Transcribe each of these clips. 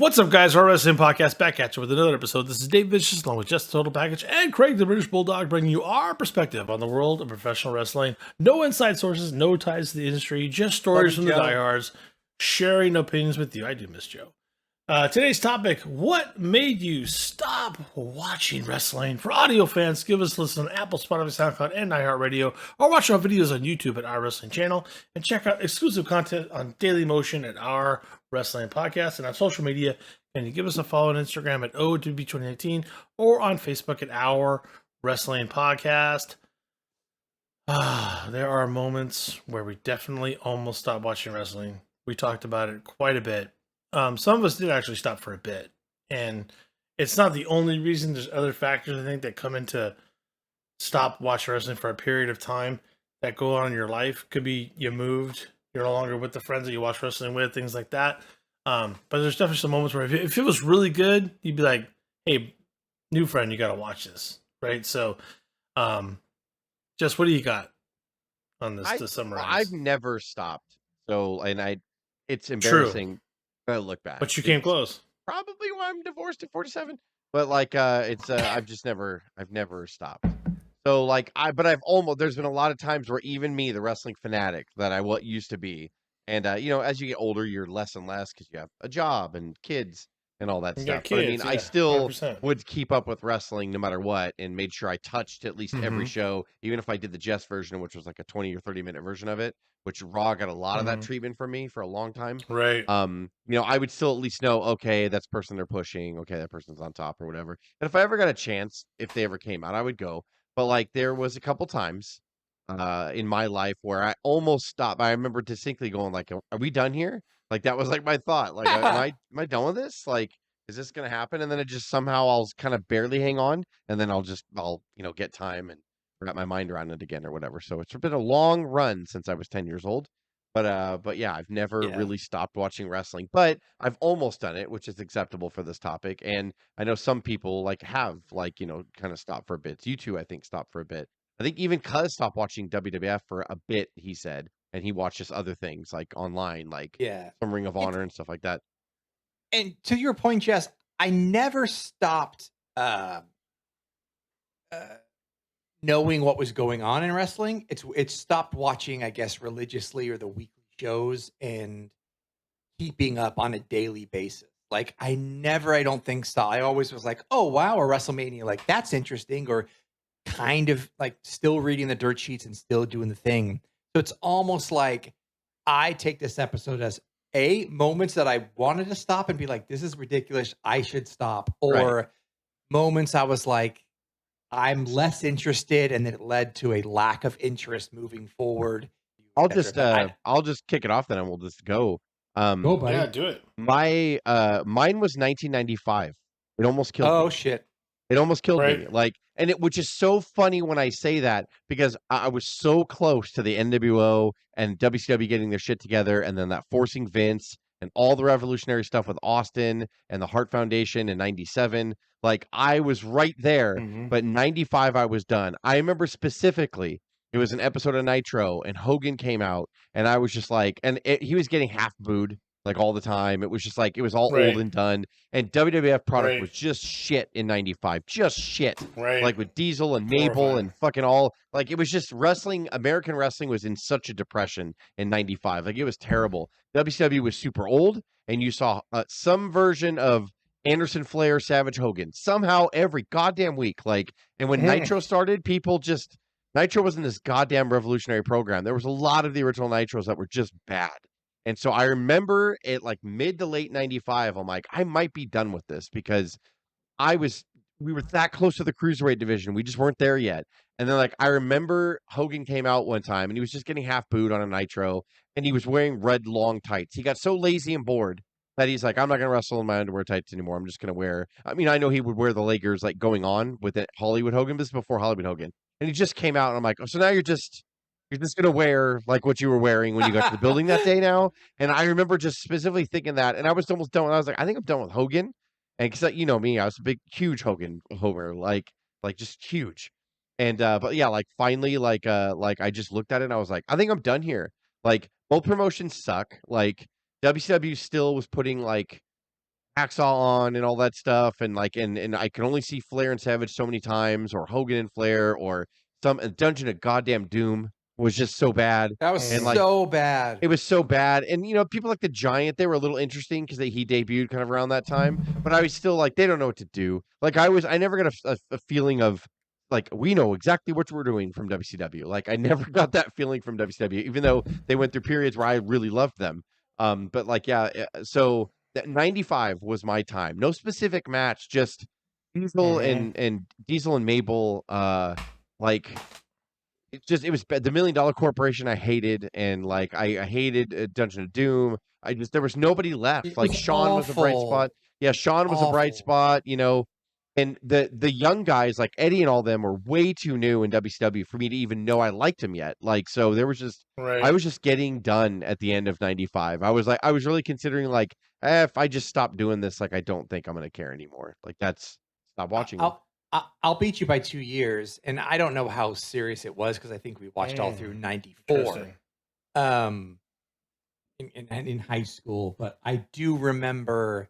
What's up, guys? Our Wrestling Podcast back at you with another episode. This is Dave Vicious, along with Just the Total Package and Craig the British Bulldog, bringing you our perspective on the world of professional wrestling. No inside sources, no ties to the industry, just stories from the diehards, sharing opinions with you. I do miss Joe. Today's topic, what made you stop watching wrestling? For audio fans, give us a listen on Apple, Spotify, SoundCloud, and iHeartRadio, or watch our videos on YouTube at Our Wrestling Channel, and check out exclusive content on Daily Motion at Our Wrestling Podcast, and on social media, and you give us a follow on Instagram at O.W.P 2019, or on Facebook at Our Wrestling Podcast. There are moments where we definitely almost stopped watching wrestling. We talked about it quite a bit. Some of us did actually stop for a bit, and it's not the only reason. There's other factors, I think, that come into stop watching wrestling for a period of time that go on in your life. Could be you moved, you're no longer with the friends that you watch wrestling with, things like that. But there's definitely some moments where if it was really good, you'd be like, hey, new friend, you got to watch this, right? So, just what do you got on this to summarize? I've never stopped. So, it's embarrassing. True. Look back, but you came close. Probably why I'm divorced at 47. But I've never stopped. So there's been a lot of times where even me, the wrestling fanatic that I used to be, and as you get older, you're less and less because you have a job and kids and all that stuff. But I mean, I still 100%. Would keep up with wrestling no matter what, and made sure I touched at least every show, even if I did the Jess version, which was like a 20 or 30-minute version of it, which Raw got a lot of that treatment from me for a long time. Right. I would still at least know, okay, that's the person they're pushing. Okay, that person's on top or whatever. And if I ever got a chance, if they ever came out, I would go. But there was a couple times in my life where I almost stopped. I remember distinctly going are we done here? That was my thought. Am I done with this? Is this going to happen? And then it just somehow I'll kind of barely hang on, and then I'll get time and wrap my mind around it again or whatever. So it's been a long run since I was 10 years old. But yeah, I've never really stopped watching wrestling, but I've almost done it, which is acceptable for this topic. And I know some people have kind of stopped for a bit. You two, I think, stopped for a bit. I think even Cuz stopped watching WWF for a bit, he said, and he watched just other things online, some Ring of Honor and stuff like that. And to your point, Jess, I never stopped knowing what was going on in wrestling. It's stopped watching, I guess, religiously or the weekly shows and keeping up on a daily basis. I don't think so. I always was like, oh, wow, a WrestleMania, that's interesting, or kind of still reading the dirt sheets and still doing the thing. So it's almost like I take this episode as moments that I wanted to stop and be like, this is ridiculous, I should stop. Or moments I was like, I'm less interested, and then it led to a lack of interest moving forward. I'll just kick it off then, and we'll just go. Go, buddy. Yeah, do it. Mine was 1995. It almost killed me. Oh shit. It almost killed me. Which is so funny when I say that, because I was so close to the NWO and WCW getting their shit together, and then that forcing Vince and all the revolutionary stuff with Austin and the Hart Foundation in 97. I was right there, but in 95 I was done. I remember specifically, it was an episode of Nitro, and Hogan came out, and I was just he was getting half booed all the time. It was just it was all old and done, and WWF product was just shit in 95, just shit. With Diesel and Mabel and fucking all, it was just wrestling. American wrestling was in such a depression in 95. It was terrible. WCW was super old, and you saw some version of Anderson, Flair, Savage, Hogan somehow every goddamn week. And when Nitro started, Nitro wasn't this goddamn revolutionary program. There was a lot of the original Nitros that were just bad. And so I remember it mid to late 95, I'm like, I might be done with this, because we were that close to the cruiserweight division. We just weren't there yet. And then I remember Hogan came out one time, and he was just getting half booed on a Nitro, and he was wearing red long tights. He got so lazy and bored that he's like, I'm not going to wrestle in my underwear tights anymore. I'm just going to wear, I know he would wear the Lakers going on with it, Hollywood Hogan. This is before Hollywood Hogan. And he just came out, and I'm like, oh, so now you're just going to wear what you were wearing when you got to the building that day now? And I remember just specifically thinking that, and I was almost done. I was like, I think I'm done with Hogan. And because you know me, I was a big, huge Hogan homer, just huge. And but yeah, finally, I just looked at it and I was like, I think I'm done here. Both promotions suck. WCW still was putting Hacksaw on and all that stuff, and like, and I can only see Flair and Savage so many times, or Hogan and Flair, or some Dungeon of Goddamn Doom was just so bad, That was and like so bad. it was so bad. And people like the Giant, they were a little interesting because he debuted kind of around that time, but I was still like, they don't know what to do. Like I never got a feeling of like we know exactly what we're doing from WCW. Like I never got that feeling from WCW, even though they went through periods where I really loved them. But like so that 95 was my time. No specific match, just Diesel and Diesel and Mabel. Like it was the $1 Million Corporation I hated, and like I hated Dungeon of Doom. There was nobody left. It Like was Sean was a bright spot. awful. Yeah, Sean was a bright Awful. spot. And the young guys like Eddie and all them were way too new in WCW for me to even know I liked him yet. Like so, there was just Right. I was just getting done at the end of 95. I was really considering like, if I just stop doing this, like I don't think I'm gonna care anymore. Like stop watching them. I'll beat you by 2 years, and I don't know how serious it was because I think we watched all through '94, Interesting. in high school. But I do remember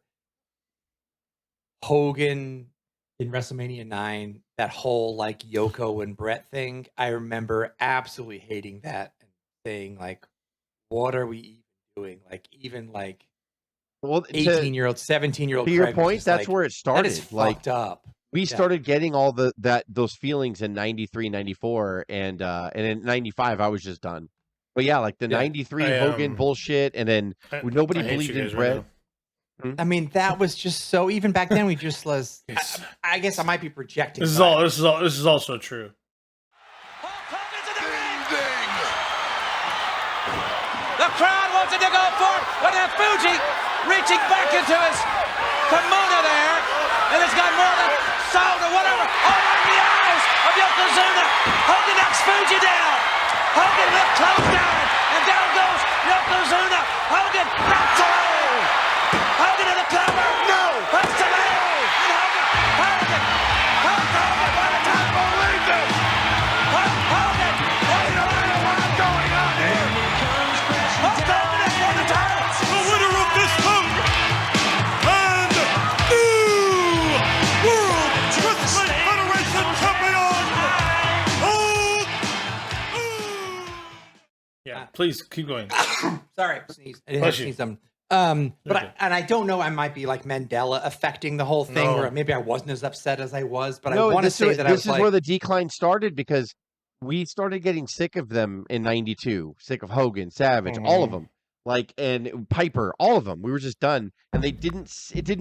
Hogan in WrestleMania 9, that whole like Yoko and Brett thing. I remember absolutely hating that and saying like, "What are we even doing?" Like even like Well, 18-year-old, 17-year-old. to your Craig was point, just that's like, where it that started. is Like fucked up. we Yeah. started getting all those feelings in 93, 94, and in 95 I was just done. But yeah, like the Yeah. 93 Hogan bullshit, and then nobody I hate believed you in guys Brett. right I mean, that was just so. Even back then, we just was. Yes. I guess I might be projecting. This is but- all. This is also true. The crowd wants it to go for it, but then Fuji reaching back into his kimono there, and it's got more than salt or whatever all over the eyes of Yokozuna. Hogan knocks Fuji down. Hogan left close down, and down goes Yokozuna. Hogan knocks away. Hogan to the cover. No. Hooks the leg. And Hogan. By the time believe this. Hogan. What's going on here? Hulk Hogan has won the title. The winner of this bout and new World Wrestling Federation Champion, Yeah, please keep going. Sorry, sneeze. I didn't Bless have to you. sneeze them. But Okay. I don't know. I might be like Mandela affecting the whole thing, No. or maybe I wasn't as upset as I was. But No, I want to this say is, that I this was is like, where the decline started, because we started getting sick of them in 92, sick of Hogan, Savage, all of them. Like, and Piper, all of them. We were just done, and it didn't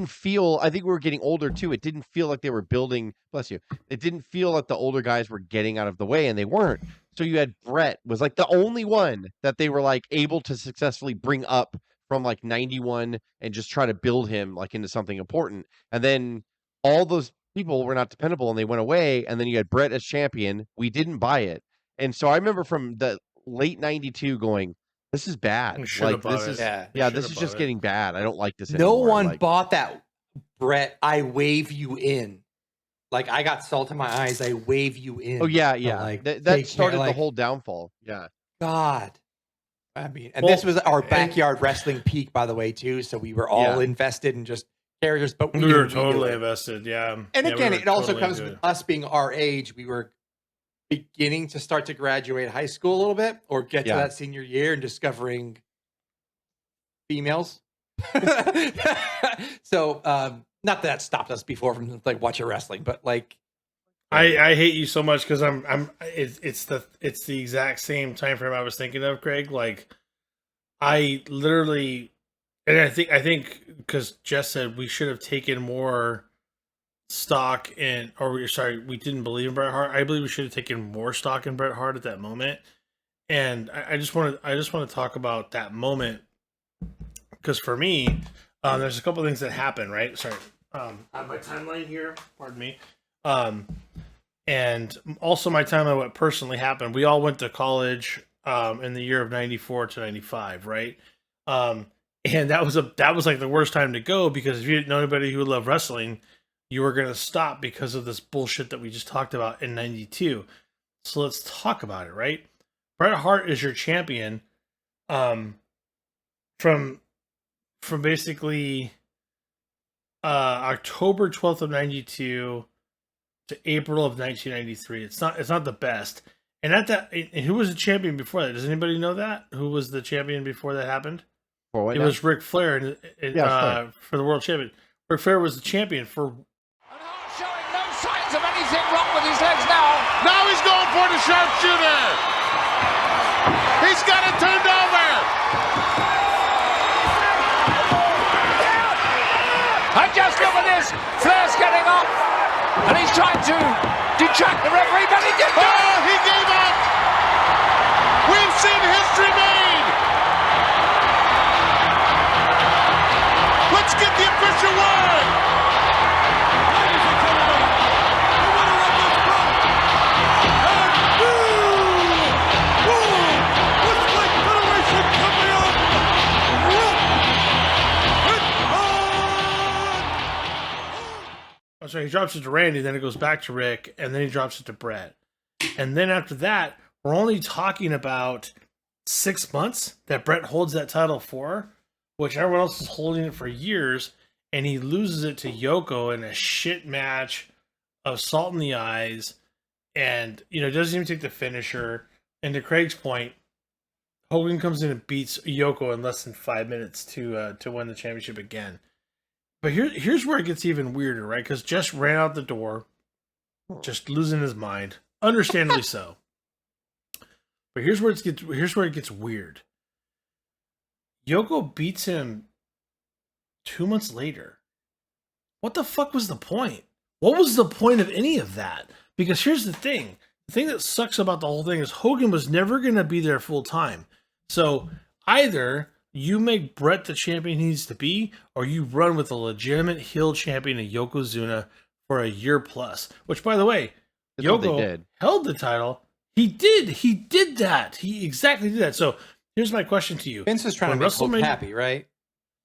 feel, I think we were getting older too. It didn't feel like they were building, bless you. It didn't feel like the older guys were getting out of the way, and they weren't. So you had Brett was like the only one that they were like able to successfully bring up from like 91 and just try to build him like into something important. And then all those people were not dependable and they went away. And then you had Brett as champion. We didn't buy it. And so I remember from the late 92 going, this is bad. We should have Like bought this it. is Yeah. yeah, Should this have is just bought it. getting bad. I don't like this no anymore. one Like, bought that. Brett, I wave you in. Like I got salt in my eyes. I wave you in. oh yeah, to, yeah. like, That take started care, the like, whole downfall. Yeah. God. I mean, and Well, this was our and- backyard wrestling peak, by the way, too. So we were all Yeah. invested in just characters, but We knew were we totally knew it. invested. Yeah. And Yeah, we again, were it also totally comes into with it. us being our age. We were beginning to start to graduate high school a little bit, or get to Yeah. that senior year and discovering females. So, not that stopped us before from like watching wrestling, but like, I hate you so much because it's the exact same time frame I was thinking of, Craig. Like I literally, and I think because Jess said we should have taken more stock in, we didn't believe in Bret Hart. I believe we should have taken more stock in Bret Hart at that moment. And I just want to talk about that moment because for me, there's a couple things that happen. Right? Sorry, I have my timeline here. Pardon me. And also my time on what personally happened. We all went to college in the year of 94 to 95, right? And that was like the worst time to go because if you didn't know anybody who loved wrestling, you were going to stop because of this bullshit that we just talked about in 92. So let's talk about it, right? Bret Hart is your champion from basically October 12th of 92 to April of 1993. It's not the best. And who was the champion before that? Does anybody know that? Who was the champion before that happened? For It was Ric Flair for the world champion. Ric Flair was the champion for. And Hart showing no signs of anything wrong with his legs now. Now he's going for the sharpshooter. He's got it turned over. And just look at this. Flair's getting up. And he's trying to detract the referee, but he did not. Oh, he gave up. We've seen history made. Let's get the official word. Ladies and gentlemen, the winner of this bout and new World Wrestling Federation champion, Oh, sorry, he drops it to Randy, then it goes back to Rick, and then he drops it to Brett. And then after that, we're only talking about 6 months that Brett holds that title for, which everyone else is holding it for years, and he loses it to Yoko in a shit match of salt in the eyes, and doesn't even take the finisher. And to Craig's point, Hogan comes in and beats Yoko in less than 5 minutes to win the championship again. But here's where it gets even weirder, right? Because Jess ran out the door, just losing his mind, understandably so. But here's where it gets weird. Yoko beats him 2 months later. What the fuck was the point? What was the point of any of that? Because here's the thing. The thing that sucks about the whole thing is Hogan was never going to be there full time. So either you make Brett the champion he needs to be, or you run with a legitimate heel champion of Yokozuna for a year plus. Which, by the way, That's what they Yoko did. held the title. He did that. He exactly did that. So here's my question to you. Vince was trying to make Hulk happy, right?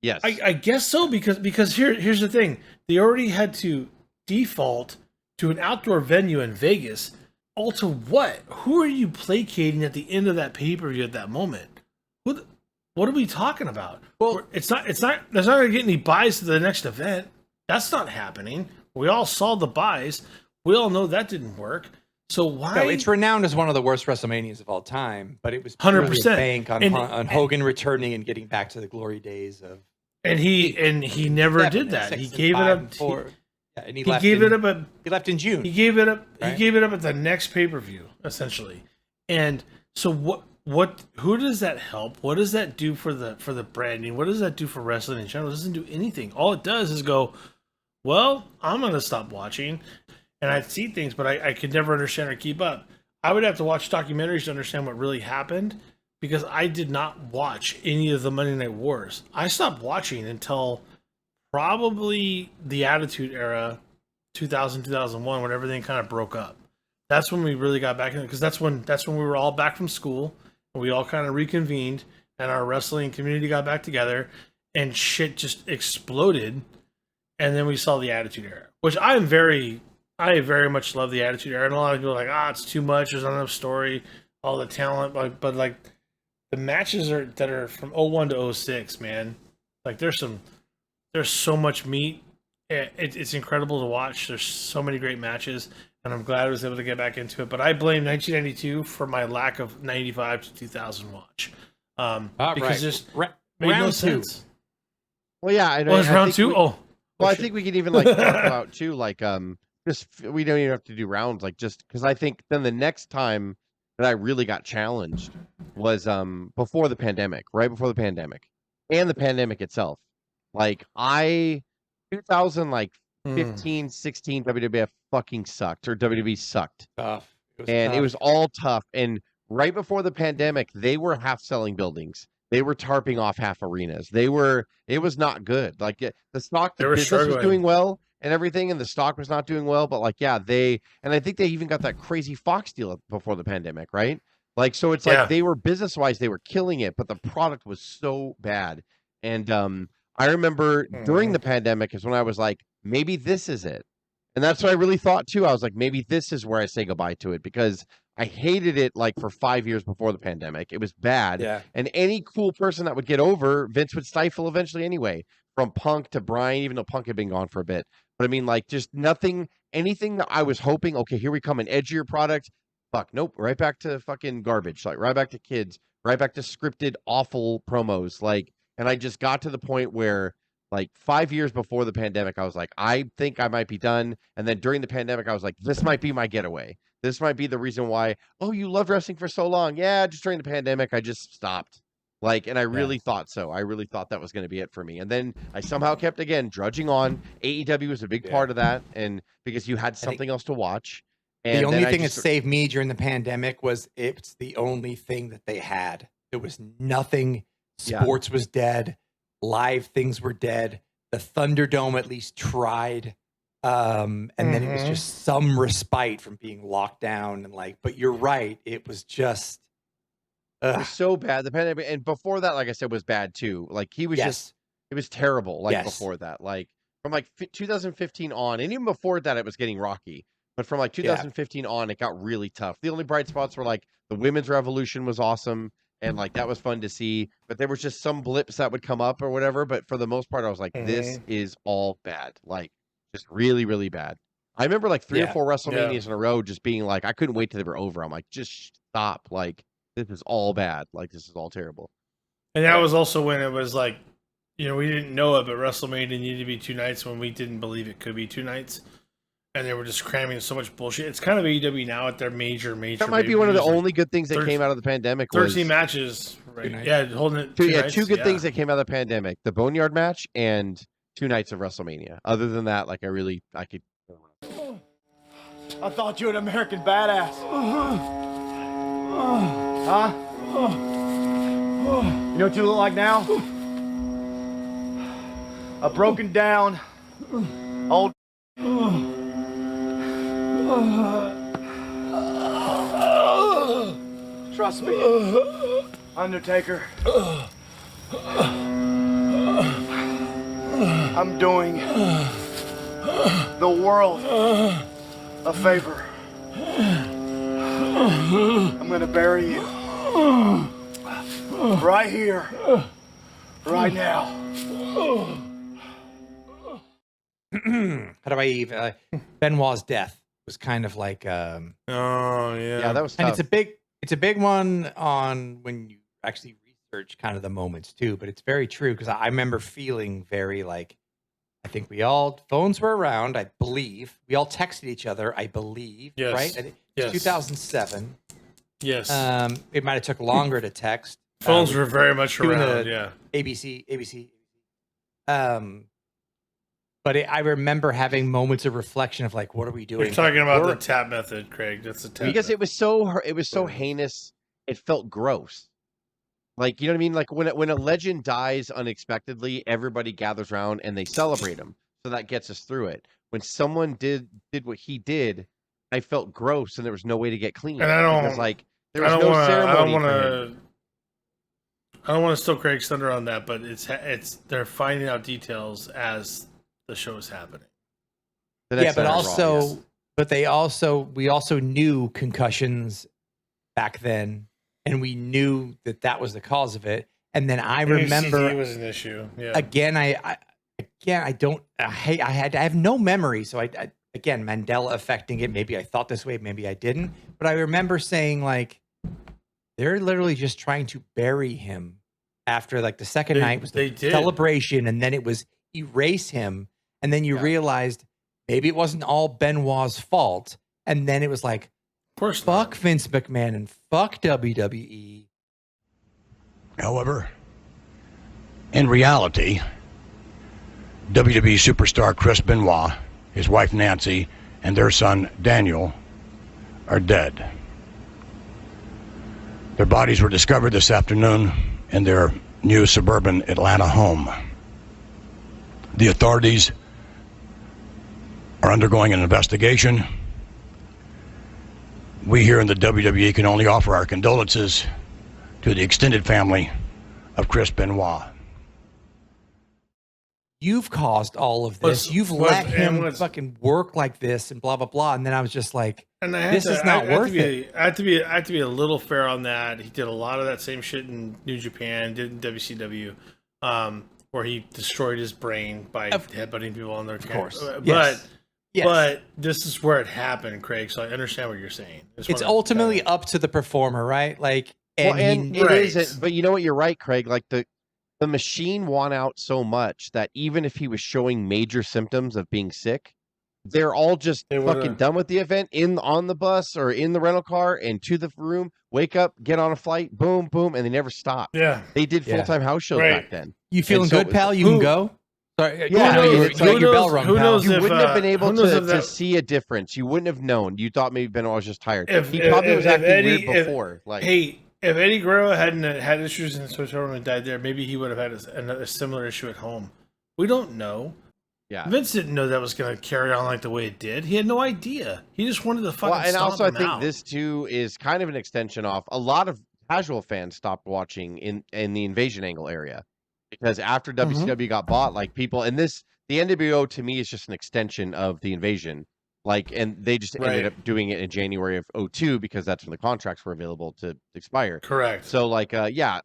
Yes. I guess so, because here's the thing. They already had to default to an outdoor venue in Vegas. All to what? Who are you placating at the end of that pay-per-view at that moment? What are we talking about? Well, it's not going to get any buys to the next event. That's not happening. We all saw the buys. We all know that didn't work. So why? No, it's renowned as one of the worst WrestleManias of all time, but it was 100% bank on Hogan returning and getting back to the glory days of. And he never did that. He gave it up. And he gave it up. He left in June. He gave it up. Right? He gave it up at the next pay-per-view, essentially. And so what? Who does that help? What does that do for the branding? What does that do for wrestling in general? It doesn't do anything. All it does is go, well, I'm gonna stop watching, and I'd see things, but I could never understand or keep up. I would have to watch documentaries to understand what really happened, because I did not watch any of the Monday Night Wars. I stopped watching until probably the Attitude Era, 2000, 2001, when everything kind of broke up. That's when we really got back in it, because that's when we were all back from school, and we all kind of reconvened, and our wrestling community got back together, and shit just exploded. And then we saw the Attitude Era, which I very much love the Attitude Era. And a lot of people are like, it's too much. There's not enough story, all the talent, but like the matches that are from 01 to 06, man. Like there's so much meat. It's incredible to watch. There's so many great matches, and I'm glad I was able to get back into it. But I blame 1992 for my lack of 95 to 2000 watch, because just made no sense. Well, yeah. Well, it's round two. Well, I think we could even talk about too, just we don't even have to do rounds, just because I think then the next time that I really got challenged was before the pandemic, right before the pandemic, and the pandemic itself. 2015, 16 WWF fucking sucked, or WWE sucked. Tough. It was all tough. And right before the pandemic, they were half selling buildings. They were tarping off half arenas. It was not good. The stock, the business was doing well and everything, and the stock was not doing well. But and I think they even got that crazy Fox deal before the pandemic, right? So it's they were business-wise, they were killing it, but the product was so bad. And I remember during the pandemic is when I was like, maybe this is it. And that's what I really thought too. I was like, maybe this is where I say goodbye to it, because I hated it for 5 years before the pandemic. It was bad. Yeah. And any cool person that would get over, Vince would stifle eventually anyway. from Punk to Bryan, even though Punk had been gone for a bit. But I mean, like, just anything that I was hoping, okay, here we come, an edgier product. Fuck, nope, right back to fucking garbage. Like, right back to kids, right back to scripted, awful promos. Like, and I just got to the point where, like, 5 years before the pandemic, I was like, I think I might be done. And then during the pandemic, I was like, this might be my getaway. This might be the reason why, oh, you loved wrestling for so long. Yeah, just during the pandemic, I just stopped. Like, and I really thought so. I really thought that was going to be it for me. And then I somehow kept, again, drudging on. AEW was a big part of that. And because you had something else to watch. And the only thing that saved me during the pandemic was it's the only thing that they had. There was nothing. Sports was dead. Live things were dead. The Thunderdome at least tried. And then it was just some respite from being locked down. And like, but you're right. It was just. It was so bad. The pandemic, and before that, like I said, was bad too. Like he was it was terrible. Like before that, like from like 2015 on, and even before that, it was getting rocky. But from like 2015 on, it got really tough. The only bright spots were like the women's revolution was awesome, and like that was fun to see. But there was just some blips that would come up or whatever. But for the most part, I was like, this is all bad. Like just really, really bad. I remember like 3 or 4 WrestleManias in a row just being like, I couldn't wait till they were over. I'm like, just stop. Like. This is all bad. Like, this is all terrible. And that was also when it was like, we didn't know it, but WrestleMania needed to be 2 nights when we didn't believe it could be 2 nights. And they were just cramming so much bullshit. It's kind of AEW now at their major. That might be one of the only good things that came out of the pandemic. 13 matches. Right? Yeah, holding it 2 nights. 2 good things that came out of the pandemic. The Boneyard match and 2 nights of WrestleMania. Other than that, like, I could... I thought you were an American badass. Huh? You know what you look like now? A broken down old. Trust me, Undertaker. I'm doing the world a favor. I'm gonna bury you right here, right now. How do I even? Benoit's death was kind of like. Oh yeah, that was tough. And it's a big one on when you actually research kind of the moments too. But it's very true because I remember feeling very like. I think phones were around. I believe we all texted each other. I believe, right? I think it was 2007. Yes. It might have took longer to text. Phones were very much around. Yeah. ABC. But I remember having moments of reflection of like, what are we doing? You're talking about the tap method, Craig. That's the tap. Because it was so heinous. It felt gross. Like, you know what I mean? Like when a legend dies unexpectedly, everybody gathers around and they celebrate him. So that gets us through it. When someone did what he did, I felt gross and there was no way to get clean. And I don't because, like there was no ceremony. I don't want to steal Craig's thunder on that, but it's they're finding out details as the show is happening. We also knew concussions back then. And we knew that was the cause of it. And then I remember it was an issue. Yeah. Again, I have no memory. So I again, Mandela affecting it. Maybe I thought this way, maybe I didn't. But I remember saying like, they're literally just trying to bury him after like the second night was the celebration. And then it was erase him. And then you realized maybe it wasn't all Benoit's fault. And then it was like, of course fuck not. Vince McMahon and fuck WWE. However, in reality, WWE superstar Chris Benoit, his wife Nancy, and their son Daniel are dead. Their bodies were discovered this afternoon in their new suburban Atlanta home. The authorities are undergoing an investigation. We here in the WWE can only offer our condolences to the extended family of Chris Benoit. You've caused all of this. You've let him fucking work like this and blah, blah, blah. And then I was just like, this is not worth it. I have to be a little fair on that. He did a lot of that same shit in New Japan, did in WCW. where he destroyed his brain by headbutting people on their course. But Yes. but this is where it happened, Craig. So I understand what you're saying. It's ultimately up to the performer, right? Like, And Right. it is, but you know what? You're right, Craig. Like the machine won out so much that even if he was showing major symptoms of being sick, they're all just fucking done with the event on the bus or in the rental car and to the room, wake up, get on a flight, boom, boom, and they never stop. Yeah. They did full-time house shows back then. You feeling good, pal? You can go. Sorry, Yeah, your bell rung, who pal. knows you if, wouldn't have been able to that, see a difference. You wouldn't have known. You thought maybe Benoit was just tired. If, He probably was acting Eddie, weird before. Hey, if Eddie Guerrero hadn't had issues in the Swiss tournament and died there, maybe he would have had a similar issue at home. We don't know. Yeah. Vince didn't know that was going to carry on like the way it did. He had no idea. He just wanted to fucking and stomp also I him think out. this too is kind of an extension off. A lot of casual fans stopped watching in the Invasion Angle area because after WCW got bought, like people, and the NWO to me is just an extension of the Invasion. Like, and they just ended up doing it in January of 2002 because that's when the contracts were available to expire. Correct. So like,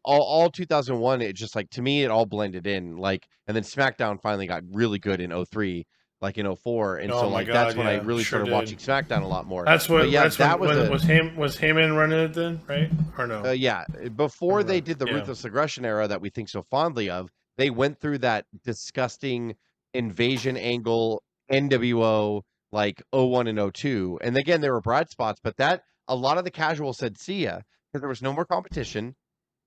all 2001, it just like, to me, it all blended in. Like, and then SmackDown finally got really good in 2003, like in 2004. And so like, that's when I really started watching SmackDown a lot more. That's what, was Heyman running it then, right? Or no? Yeah. Before they did the Ruthless Aggression era that we think so fondly of, they went through that disgusting Invasion Angle, NWO, like 01 and 02. And again, there were bright spots, but that a lot of the casual said, see ya, because there was no more competition.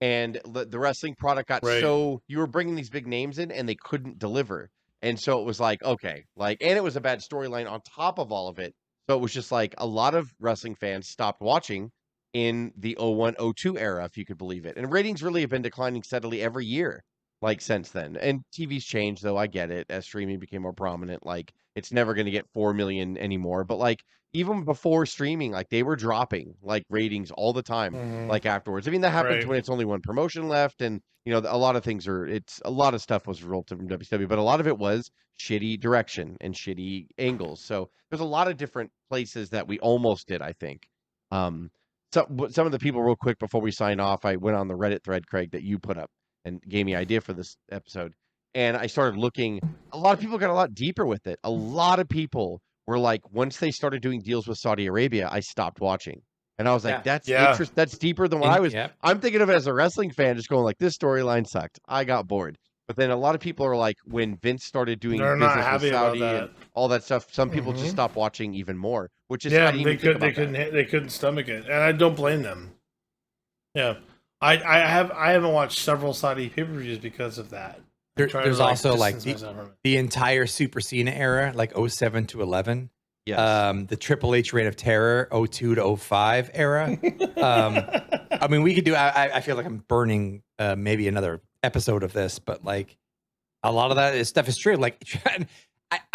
And the wrestling product got so you were bringing these big names in and they couldn't deliver. And so it was like, okay, like, and it was a bad storyline on top of all of it. So it was just like a lot of wrestling fans stopped watching in the 01, 02 era, if you could believe it. And ratings really have been declining steadily every year, like since then. And TV's changed, though. I get it. As streaming became more prominent, like it's never going to get 4 million anymore. But like even before streaming, like they were dropping like ratings all the time, like afterwards. I mean, that happens when it's only one promotion left. And, you know, a lot of things a lot of stuff was rolled from WCW, but a lot of it was shitty direction and shitty angles. So there's a lot of different places that we almost did, I think. So some of the people real quick before we sign off, I went on the Reddit thread, Craig, that you put up and gave me idea for this episode. And I started looking, a lot of people got a lot deeper with it. A lot of people were like, once they started doing deals with Saudi Arabia, I stopped watching. And I was like, that's interesting. That's deeper than what I was. I'm thinking of it as a wrestling fan, just going like, this storyline sucked. I got bored. But then a lot of people are like, when Vince started doing business with Saudi and all that stuff, some people just stopped watching even more, which is they couldn't stomach it, and I don't blame them. Yeah, I haven't watched several Saudi pay-per-views because of that. There's also like the entire Super Cena era, like 07 to 11. Yes. The Triple H Reign of Terror, 02 to 05 era. I mean, we could do. I feel like I'm burning maybe another episode of this, but like a lot of that stuff is true. Like,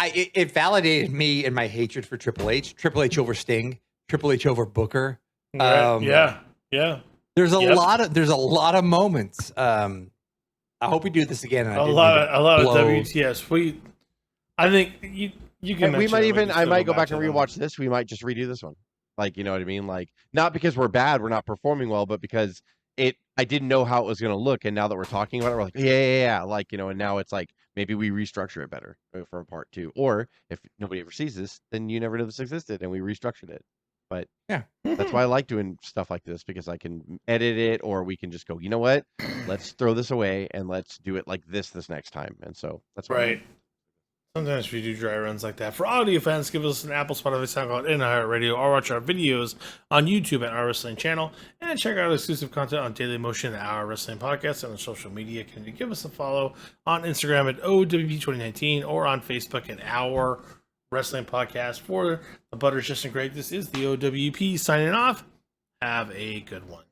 it validated me in my hatred for Triple H. Triple H over Sting. Triple H over Booker. Yeah. There's a lot of moments. I hope we do this again. And a lot of WTS. I think you can. We might even. I might go back and rewatch this. We might just redo this one. Like, you know what I mean? Like, not because we're bad, we're not performing well, but because I didn't know how it was going to look, and now that we're talking about it, we're like, yeah. Like, you know, and now it's like maybe we restructure it better for part 2, or if nobody ever sees this, then you never know this existed, and we restructured it. But yeah, that's why I like doing stuff like this, because I can edit it, or we can just go, you know what? Let's throw this away and let's do it like this next time. And so that's why Sometimes we do dry runs like that. For audio fans, give us an Apple, Spotify, SoundCloud, and iHeartRadio, or watch our videos on YouTube at Our Wrestling Channel, and check out exclusive content on Daily Motion at Our Wrestling Podcast, and on social media. Can you give us a follow on Instagram at O.W.P 2019, or on Facebook at Our Wrestling Podcast. For the Butters, Justin Craig, this is the O.W.P signing off. Have a good one.